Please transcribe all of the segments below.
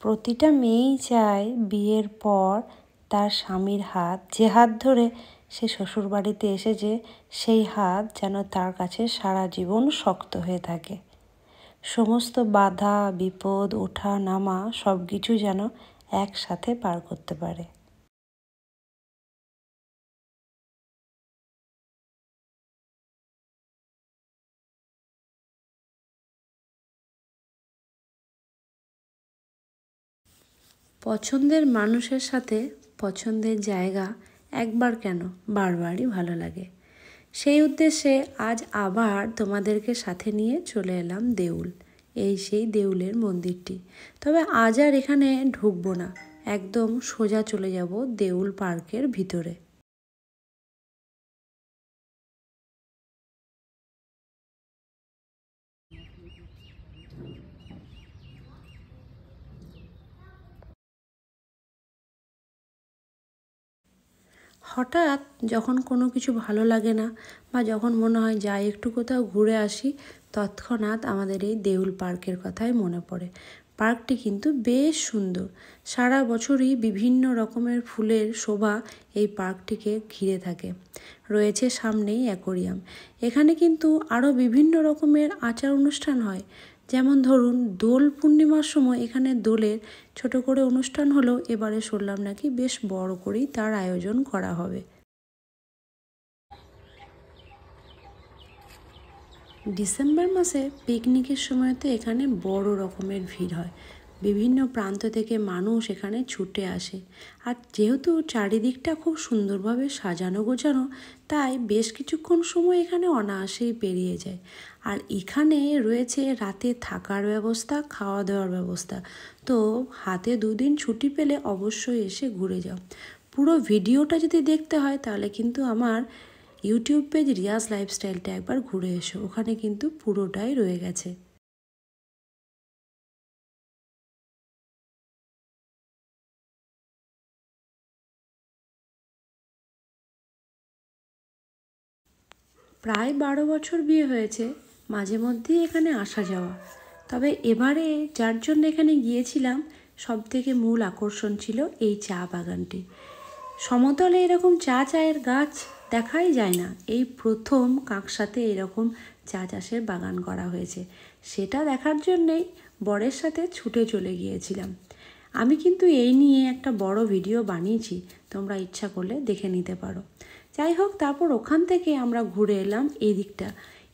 প্রতিটা মেয়েই চায় বিয়ের পর তার স্বামীর হাত, যে হাত ধরে সে শ্বশুরবাড়িতে এসেছে, সেই হাত যেন তার কাছে সারা জীবন শক্ত হয়ে থাকে। সমস্ত বাধা বিপদ ওঠা নামা সব কিছু যেন একসাথে পার করতে পারে। পছন্দের মানুষের সাথে পছন্দের জায়গা একবার কেন, বারবারই ভালো লাগে। সেই উদ্দেশ্যে আজ আবার তোমাদেরকে সাথে নিয়ে চলে এলাম দেউল। এই সেই দেউলের মন্দিরটি। তবে আজ আর এখানে ঢুকবো না, একদম সোজা চলে যাব দেউল পার্কের ভিতরে। হঠাৎ যখন কোনো কিছু ভালো লাগে না বা যখন মনে হয় যাই একটু কোথাও ঘুরে আসি, তৎক্ষণাৎ আমাদের এই দেউল পার্কের কথাই মনে পড়ে। পার্কটি কিন্তু বেশ সুন্দর। সারা বছরই বিভিন্ন রকমের ফুলের শোভা এই পার্কটিকে ঘিরে থাকে। রয়েছে সামনেই অ্যাকোরিয়াম। এখানে কিন্তু আরও বিভিন্ন রকমের আচার অনুষ্ঠান হয়। যেমন ধরুন দোল পূর্ণিমার সময় এখানে দোলের ছোট করে অনুষ্ঠান হলেও এবারে শুনলাম নাকি বেশ বড় করেই তার আয়োজন করা হবে। ডিসেম্বর মাসে পিকনিকের সময় তো এখানে বড় রকমের ভিড় হয়। বিভিন্ন প্রান্ত থেকে মানুষ এখানে ছুটে আসে। আর যেহেতু চারিদিকটা খুব সুন্দরভাবে সাজানো গোছানো, তাই বেশ কিছুক্ষণ সময় এখানে অনায়াসেই পেরিয়ে যায়। আর এখানে রয়েছে রাতে থাকার ব্যবস্থা, খাওয়া দাওয়ার ব্যবস্থা। তো হাতে 2 দিন ছুটি পেলে অবশ্যই এসে ঘুরে যাও। পুরো ভিডিওটা যদি দেখতে হয় তাহলে কিন্তু আমার ইউটিউব পেজ রিয়াজ লাইফস্টাইলটা একবার ঘুরে এসো, ওখানে কিন্তু পুরোটাই রয়ে গেছে। প্রায় 12 বছর বিয়ে হয়েছে, মাঝে মধ্যেই এখানে আসা যাওয়া। তবে এবারে যার জন্য এখানে গিয়েছিলাম, সব থেকে মূল আকর্ষণ ছিল এই চা বাগানটি। সমতলে এরকম চায়ের গাছ দেখাই যায় না। এই প্রথম কাঁকসাতে এরকম চা চাষের বাগান করা হয়েছে। সেটা দেখার জন্যেই বরের সাথে ছুটে চলে গিয়েছিলাম। আমি কিন্তু এই নিয়ে একটা বড় ভিডিও বানিয়েছি, তোমরা ইচ্ছা করলে দেখে নিতে পারো। যাই হোক, তারপর ওখান থেকে আমরা ঘুরে এলাম এই দিকটা।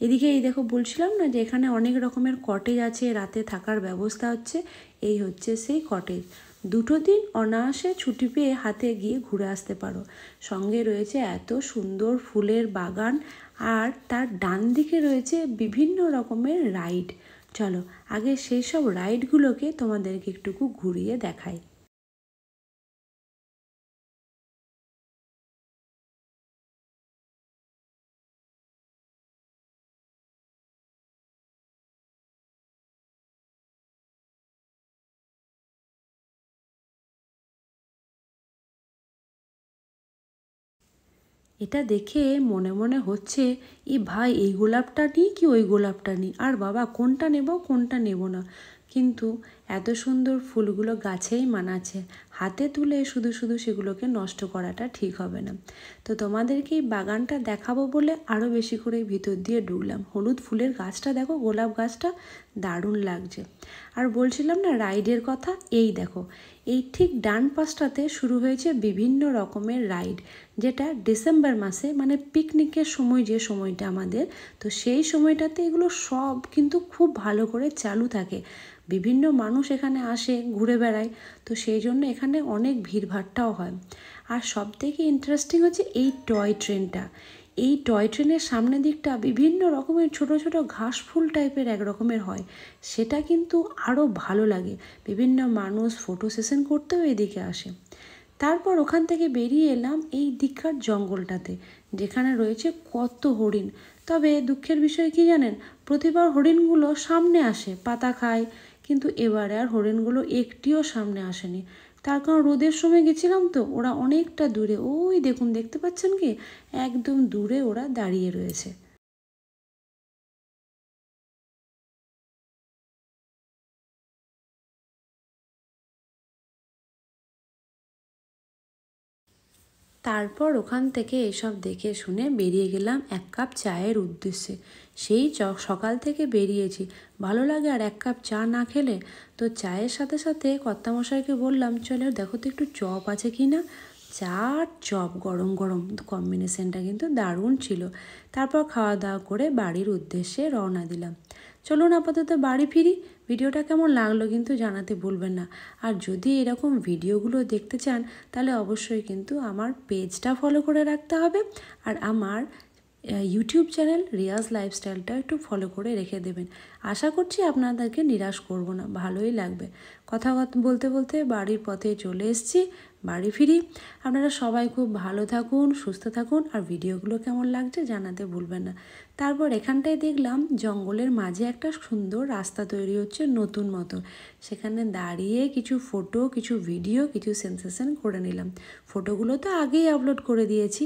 এদিকে এই দেখো, বলছিলাম না যে এখানে অনেক রকমের কটেজ আছে, রাতে থাকার ব্যবস্থা হচ্ছে। এই হচ্ছে সেই কটেজ। 2 দিন অনায়াসে ছুটি পেয়ে হাতে গিয়ে ঘুরে আসতে পারো। সঙ্গে রয়েছে এত সুন্দর ফুলের বাগান, আর তার ডান দিকে রয়েছে বিভিন্ন রকমের রাইড। চলো আগে সেই সব রাইডগুলোকে তোমাদেরকে একটুকু ঘুরিয়ে দেখাই। এটা দেখে মনে মনে হচ্ছে, ই ভাই এই গোলাপটা নিই কি ওই গোলাপটা নিই, আর বাবা কোনটা নেব কোনটা নেব না। কিন্তু এত সুন্দর ফুলগুলো গাছেই মানাচ্ছে, হাতে তুলে শুধু শুধু সেগুলোকে নষ্ট করাটা ঠিক হবে না। তো তোমাদেরকে এই বাগানটা দেখাবো বলে আরও বেশি করে ভিতর দিয়ে ঢুকলাম। হলুদ ফুলের গাছটা দেখো, গোলাপ গাছটা দারুণ লাগছে। আর বলছিলাম না রাইডের কথা, এই দেখো, এই ঠিক ডান পাশটাতে শুরু হয়েছে বিভিন্ন রকমের রাইড, যেটা ডিসেম্বর মাসে মানে পিকনিকের সময়, যে সময়টা আমাদের, তো সেই সময়টাতে এগুলো সব কিন্তু খুব ভালো করে চালু থাকে। বিভিন্ন মানুষ এখানে আসে, ঘুরে বেড়ায়, তো সেই জন্য এখানে অনেক ভিড়ভাট্টাও হয়। আর সব থেকে ইন্টারেস্টিং হচ্ছে এই টয় ট্রেনটা। এই টয় ট্রেনের সামনের দিকটা বিভিন্ন রকমের ছোট ছোট ঘাস ফুল টাইপের এক রকমের হয়, সেটা কিন্তু আরও ভালো লাগে। বিভিন্ন মানুষ ফটো সেশন করতেও এদিকে আসে। তারপর ওখান থেকে বেরিয়ে এলাম এই দিককার জঙ্গলটাতে, যেখানে রয়েছে কত হরিণ। তবে দুঃখের বিষয় কি জানেন, প্রতিবার হরিণগুলো সামনে আসে, পাতা খায়, কিন্তু এবারে আর হরিণগুলো একটিও সামনে আসেনি। তার কারণ রোদের সময় গেছিলাম তো, ওরা অনেকটা দূরে, ওই দেখুন দেখতে পাচ্ছেন কি, একদম দূরে ওরা দাঁড়িয়ে রয়েছে। তারপর ওখান থেকে এসব দেখে শুনে বেরিয়ে গেলাম 1 কাপ চায়ের উদ্দেশ্যে। সেই সকাল থেকে বেরিয়েছি, ভালো লাগে আর 1 কাপ চা না খেলে। তো চায়ের সাথে সাথে কর্তামশাইকে বললাম, চলো দেখো তো একটু চপ আছে কি না। চা আর চপ গরম গরম কম্বিনেশনটা কিন্তু দারুণ ছিল। তারপর খাওয়া দাওয়া করে বাড়ির উদ্দেশ্যে রওনা দিলাম। চলুন আপাতত বাড়ি ফিরি। ভিডিওটা কেমন লাগলো কিন্তু জানাতে ভুলবেন না। আর যদি এরকম ভিডিওগুলো দেখতে চান তাহলে অবশ্যই কিন্তু আমার পেজটা ফলো করে রাখতে হবে, আর আমার ইউটিউব চ্যানেল রিয়াজ লাইফস্টাইলটা একটু ফলো করে রেখে দেবেন। আশা করছি আপনাদেরকে নিরাশ করব না, ভালোই লাগবে। কথা বলতে বলতে বাড়ির পথে চলে এসেছি, বাড়ি ফিরি। আপনারা সবাই খুব ভালো থাকুন, সুস্থ থাকুন, আর ভিডিওগুলো কেমন লাগছে জানাতে ভুলবেন না। তারপর এখানটায় দেখলাম জঙ্গলের মাঝে একটা সুন্দর রাস্তা তৈরি হচ্ছে নতুন মতো। সেখানে দাঁড়িয়ে কিছু ফটো, কিছু ভিডিও, কিছু সেন্সেশন করে নিলাম। ফটোগুলো তো আগেই আপলোড করে দিয়েছি।